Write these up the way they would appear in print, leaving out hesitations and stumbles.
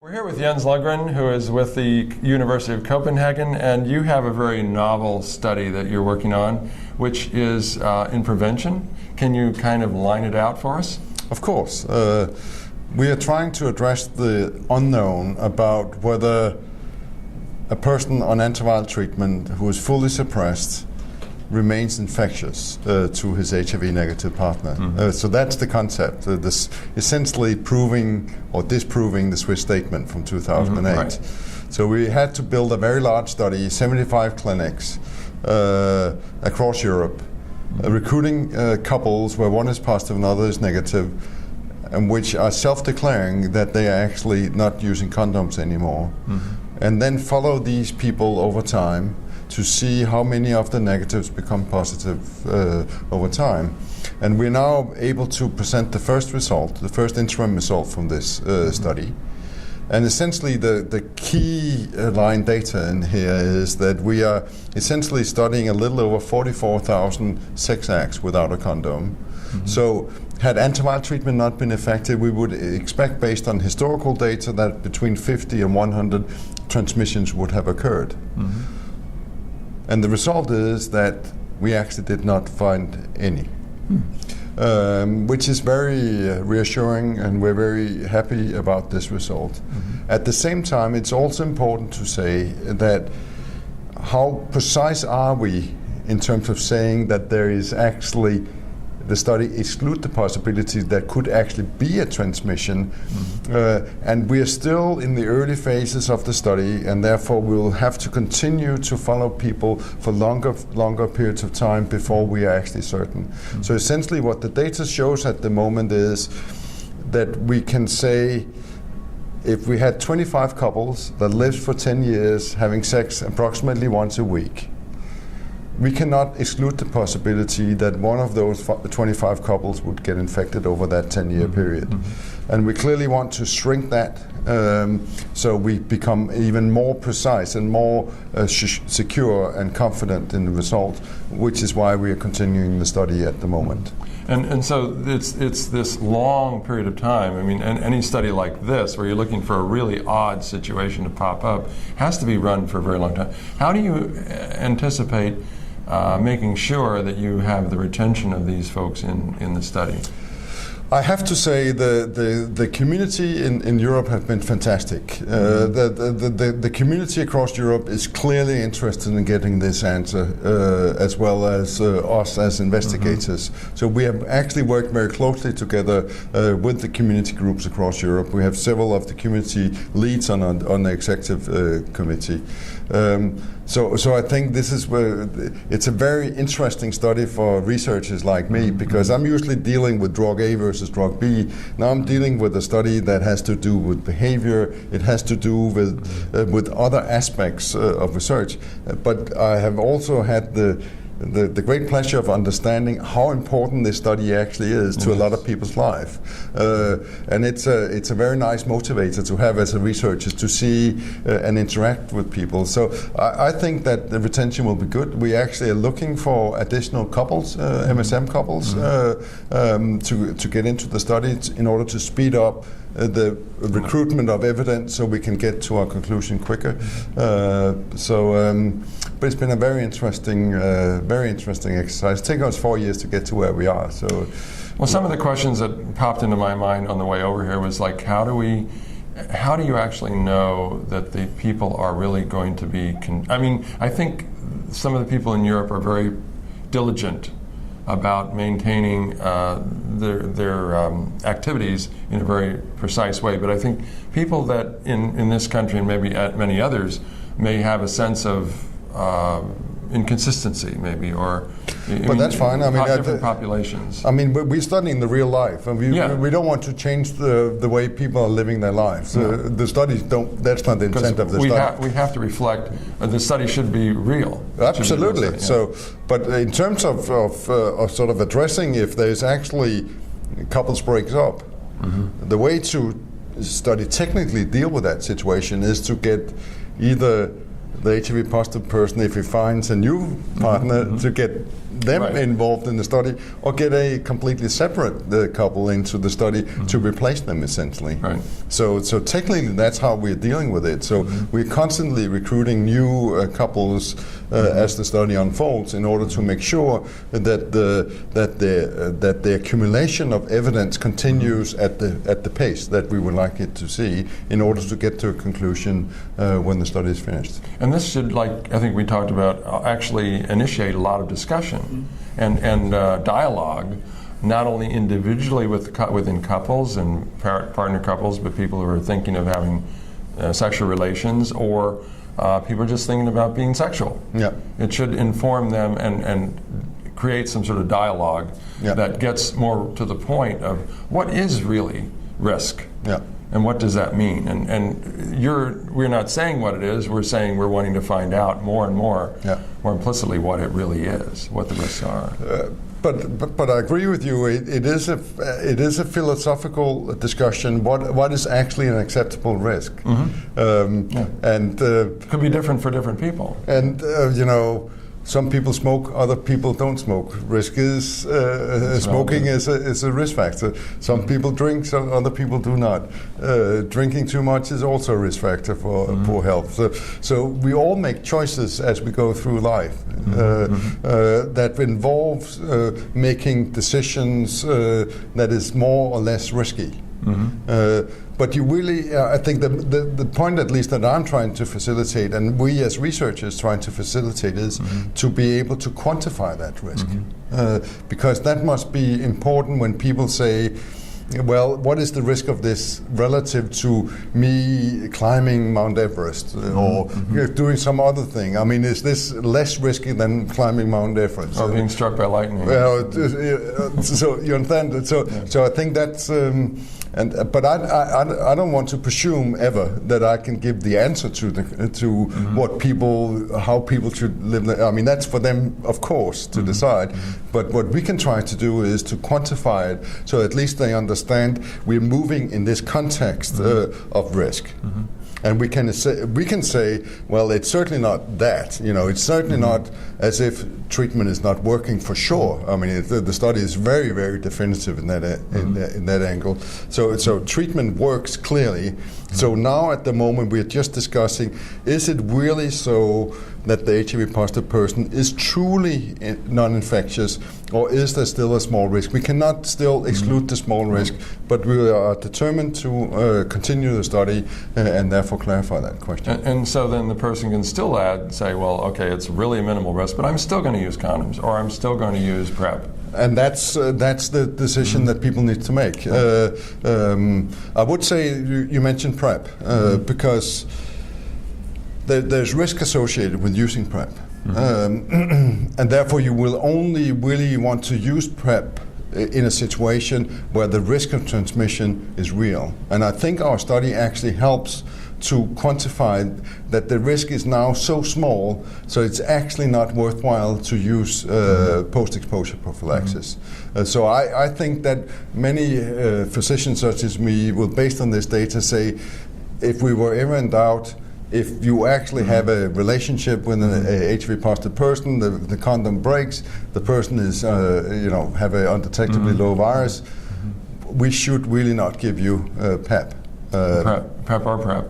We're here with Jens Lundgren, who is with the University of Copenhagen, and you have a very novel study that you're working on, which is in prevention. Can you kind of line it out for us? Of course. We are trying to address the unknown about whether a person on antiviral treatment who is fully suppressed remains infectious to his HIV-negative partner. Mm-hmm. So that's the concept, this essentially proving or disproving the Swiss statement from 2008. Mm-hmm, right. So we had to build a very large study, 75 clinics across Europe, recruiting couples where one is positive and another is negative, and which are self-declaring that they are actually not using condoms anymore. Mm-hmm. And then follow these people over time to see how many of the negatives become positive over time. And we're now able to present the first result, the first interim result from this study. And essentially the key line data in here is that we are essentially studying a little over 44,000 sex acts without a condom. Mm-hmm. So had antiviral treatment not been effective, we would expect, based on historical data, that between 50 and 100 transmissions would have occurred. Mm-hmm. And the result is that we actually did not find any, which is very reassuring, and we're very happy about this result. Mm-hmm. At the same time, it's also important to say that how precise are we in terms of saying that there is actually, the study exclude the possibility that could actually be a transmission. Mm-hmm. And we are still in the early phases of the study, and therefore we will have to continue to follow people for longer periods of time before we are actually certain. Mm-hmm. So essentially what the data shows at the moment is that we can say, if we had 25 couples that lived for 10 years having sex approximately once a week, we cannot exclude the possibility that one of those 25 couples would get infected over that 10-year period. Mm-hmm. And we clearly want to shrink that so we become even more precise and more secure and confident in the result, which is why we are continuing the study at the moment. And so it's this long period of time. I mean, any study like this, where you're looking for a really odd situation to pop up, has to be run for a very long time. How do you anticipate making sure that you have the retention of these folks in the study? I have to say the community in Europe have been fantastic. The community across Europe is clearly interested in getting this answer, as well as us as investigators. Mm-hmm. So we have actually worked very closely together with the community groups across Europe. We have several of the community leads on the executive committee. So I think this is where it's a very interesting study for researchers like me, because I'm usually dealing with drug A versus drug B. Now I'm dealing with a study that has to do with behavior. It has to do with other aspects of research. But I have also had the great pleasure of understanding how important this study actually is to a lot of people's life, and it's a very nice motivator to have as a researcher, to see and interact with people. So I think that the retention will be good. We actually are looking for additional couples, MSM couples, to get into the study in order to speed up the recruitment of evidence, so we can get to our conclusion quicker. But it's been a very interesting exercise. It's taken us 4 years to get to where we are. So, well, some of the questions that popped into my mind on the way over here was like, how do you actually know that the people are really going to be? I mean, I think some of the people in Europe are very diligent about maintaining their activities in a very precise way. But I think people that in this country, and maybe at many others, may have a sense of inconsistency, maybe, or that's fine. I mean, different populations. I mean, we're studying the real life, and we don't want to change the way people are living their lives. No. The studies don't. That's not the intent of the study. We have to reflect. The study should be real. Absolutely. Be so, but in terms of sort of addressing if there's actually couples breaks up, the way to study technically deal with that situation is to get either the HIV positive person, if he finds a new partner, to get them involved in the study, or get a completely separate couple into the study to replace them, essentially. Right. So technically that's how we're dealing with it. So we're constantly recruiting new couples as the study unfolds, in order to make sure that the accumulation of evidence continues at the pace that we would like it to see, in order to get to a conclusion when the study is finished. And this should, like I think we talked about, actually initiate a lot of discussion and dialogue, not only individually within couples and partner couples, but people who are thinking of having sexual relations, or people are just thinking about being sexual. Yeah. It should inform them and create some sort of dialogue that gets more to the point of what is really risk. Yeah. And what does that mean? And we're not saying what it is. We're saying we're wanting to find out more and more, more implicitly, what it really is, what the risks are. But I agree with you. It is a philosophical discussion. What is actually an acceptable risk? And could be different for different people. And some people smoke, other people don't smoke. Risk is smoking is a risk factor. Some people drink, some other people do not. Drinking too much is also a risk factor for poor health. So we all make choices as we go through life that involves making decisions that is more or less risky. But you really, I think the point, at least, that I'm trying to facilitate, and we as researchers trying to facilitate, is to be able to quantify that risk. Because that must be important when people say, well, what is the risk of this relative to me climbing Mount Everest or doing some other thing? I mean, is this less risky than climbing Mount Everest? Or being struck by lightning. Well, so you understand? So I think that's... but I don't want to presume ever that I can give the answer to how people should live. I mean, that's for them, of course, to decide. But what we can try to do is to quantify it, so at least they understand we're moving in this context of risk. And we can say, well, it's certainly not that. It's certainly not as if treatment is not working for sure. I mean, the study is very, very definitive in that angle. So treatment works clearly. So now at the moment we're just discussing: is it really so that the HIV positive person is truly non-infectious, or is there still a small risk? We cannot still exclude the small risk, but we are determined to continue the study and therefore clarify that question. And so then the person can still say, well, okay, it's really a minimal risk, but I'm still going to use condoms, or I'm still going to use PrEP. And that's the decision that people need to make. I would say you mentioned PrEP because there's risk associated with using PrEP, and therefore you will only really want to use PrEP in a situation where the risk of transmission is real. And I think our study actually helps to quantify that the risk is now so small, so it's actually not worthwhile to use post-exposure prophylaxis. So I think that many physicians such as me will, based on this data, say, if we were ever in doubt, if you actually have a relationship with an HIV positive person, the condom breaks, the person is, have an undetectably low virus, we should really not give you PEP. PrEP or PrEP.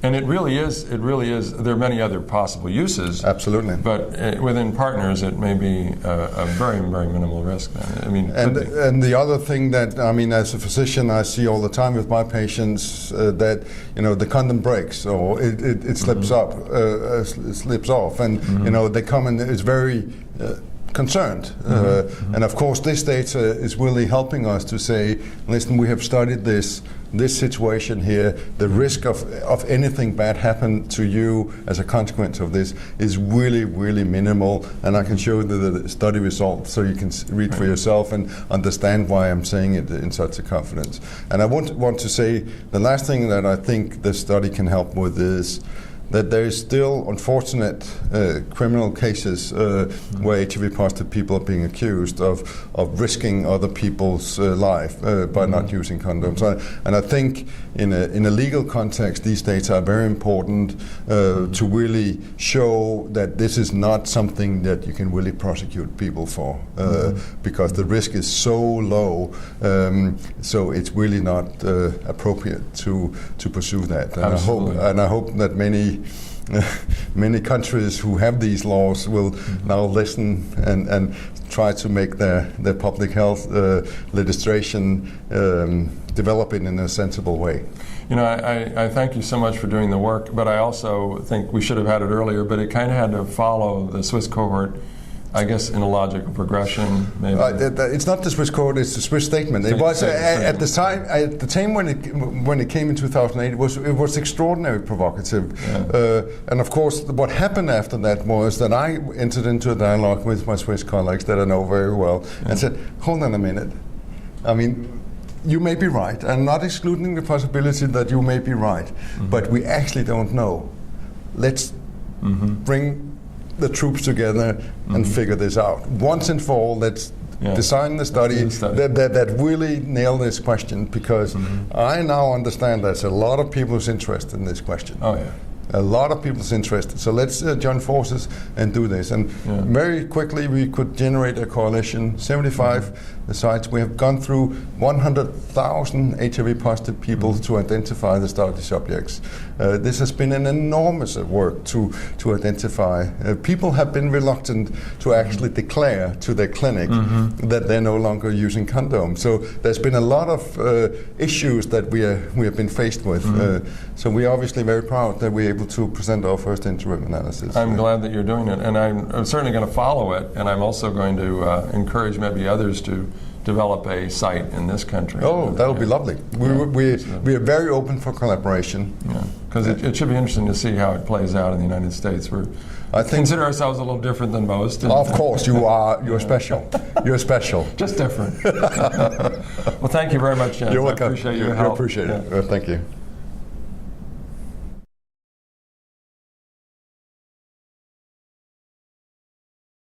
And it really is, there are many other possible uses. Absolutely. But within partners, it may be a very, very minimal risk then. I mean, and the other thing that, I mean, as a physician, I see all the time with my patients that, the condom breaks or it slips it slips off. And, they come and it's very concerned. And of course, this data is really helping us to say, listen, we have studied this situation here, the risk of anything bad happen to you as a consequence of this is really, really minimal, and I can show the study results so you can read for yourself and understand why I'm saying it in such a confidence. And I want to say the last thing that I think the study can help with is that there is still unfortunate criminal cases where HIV positive people are being accused of risking other people's life by not using condoms. And I think in a legal context, these data are very important to really show that this is not something that you can really prosecute people for, because the risk is so low, so it's really not appropriate to pursue that. And I hope that many countries who have these laws will now listen and try to make their public health legislation develop it in a sensible way. You know, I thank you so much for doing the work, but I also think we should have had it earlier, but it kind of had to follow the Swiss cohort, I guess, in a logical progression, maybe. It's not the Swiss cohort; it's the Swiss statement. It was at the time when it came in 2008. It was extraordinarily provocative, and of course, what happened after that was that I entered into a dialogue with my Swiss colleagues that I know very well, and said, "Hold on a minute. I mean, you may be right. I'm not excluding the possibility that you may be right, but we actually don't know. Let's bring the troops together and figure this out. Once and for all, let's design the study that really nail this question, because I now understand there's a lot of people's interest in this question. Oh, yeah. A lot of people's interested. So let's join forces and do this. And very quickly we could generate a coalition, 75 sites. We have gone through 100,000 HIV positive people to identify the study subjects. This has been an enormous work to identify. People have been reluctant to actually declare to their clinic that they're no longer using condoms. So there's been a lot of issues that we have been faced with. So we're obviously very proud that we're able to present our first interim analysis. I'm glad that you're doing it, and I'm certainly going to follow it, and I'm also going to encourage maybe others to develop a site in this country. Oh, that'll be lovely. We are very open for collaboration. Yeah, because it should be interesting to see how it plays out in the United States. I consider ourselves a little different than most. Of course, you're special. You're special. Just different. Well, thank you very much, Jens. You're welcome. I appreciate your help. I appreciate it. Thank you.